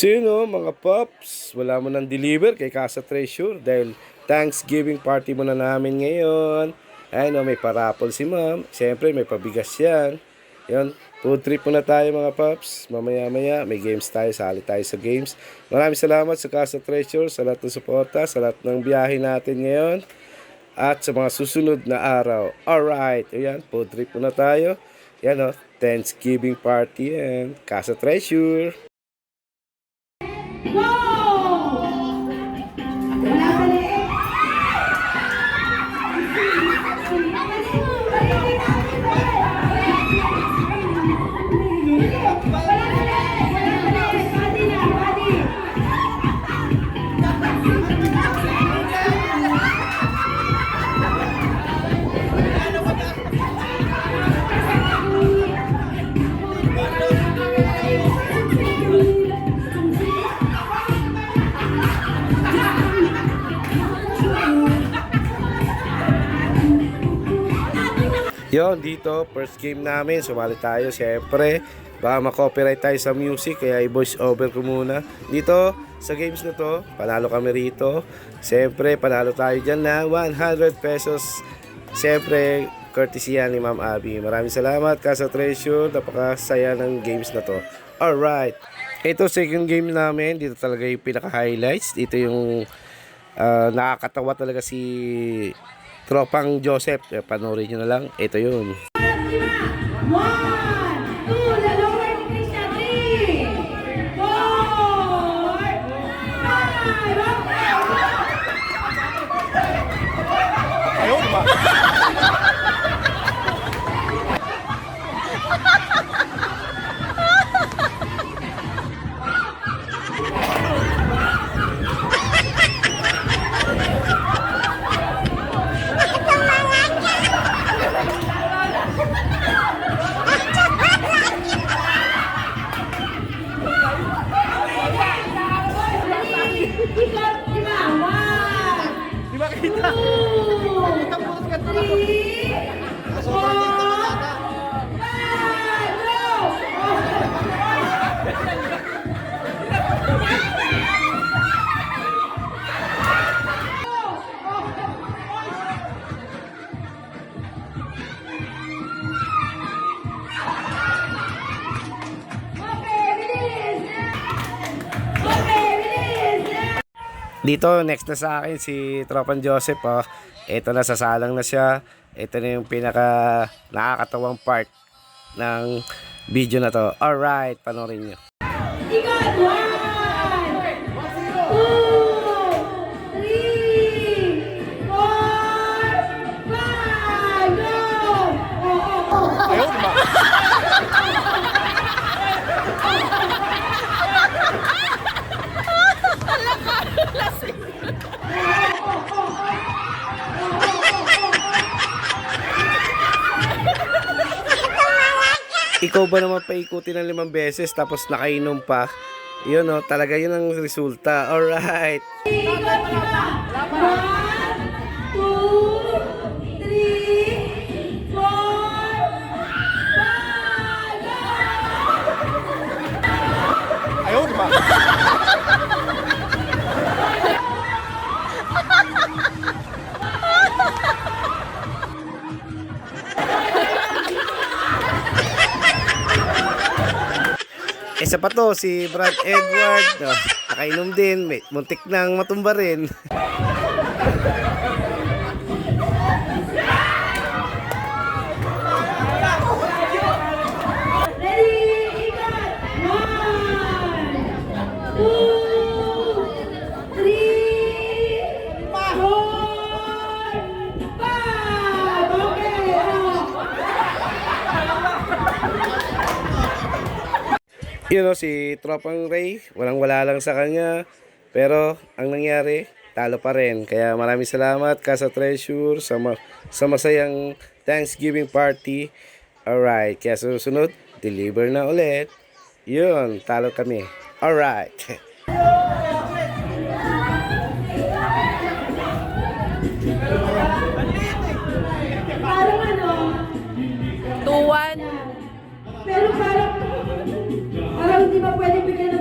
So yun o, mga Pops, wala mo nang deliver kay Casa Treasure dahil Thanksgiving party mo na namin ngayon. Ayun o, may parapol si ma'am. Siyempre, may pabigas yan. Yun, food trip muna tayo mga Pops. Mamaya-maya, may games tayo, sali tayo sa games. Maraming salamat sa Casa Treasure, sa lahat ng suporta, sa lahat ng biyahe natin ngayon. At sa mga susunod na araw. Alright, ayan, food trip muna tayo. Yan o, Thanksgiving party and Casa Treasure. Yon, dito, first game namin, sumali tayo, siyempre. Baka ma-copyright tayo sa music, kaya i-voice over ko muna. Dito, sa games na to, panalo kami rito. Siyempre, panalo tayo dyan na 100 pesos. Siyempre, courtesy yan ni Ma'am Abby. Maraming salamat, Casa Treasure. Napakasaya ng games na to. Alright. Ito, second game namin. Dito talaga yung pinaka-highlights. Dito yung nakakatawa talaga si Tropang Joseph. Panoorin nyo na lang. Ito yun. 1, 2, lower English na 3, 4, 5, Ayun ba? Dito, next na sa akin si Tropan Joseph. Oh. Ito na, sasalang na siya. Ito na yung pinaka nakakatawang part ng video na to. Alright, panoorin nyo. Ikot! 1, 2, 3, 4, 5, go! Ayun ba? Ikaw ba naman paikutin ng 5 beses tapos nakainom pa? Yun o, talaga yun ang resulta. Alright. Ikot kita! 1, 2, 3, 4, 5, go! Ayun ba? Isa pa to, si Brad Edward. Oh, nakainom din. May muntik nang matumba rin. Ready, ikot! 1, 2, 3, 4, 5. Okay, Yun o, si Tropang Ray, walang-wala lang sa kanya. Pero, ang nangyari, talo pa rin. Kaya maraming salamat, Casa Treasure, sa masayang Thanksgiving party. Alright, kaya susunod, deliver na ulit. Yun, talo kami. Alright. parang ano, 2-1. pero parang hindi ba pwede bigyan ng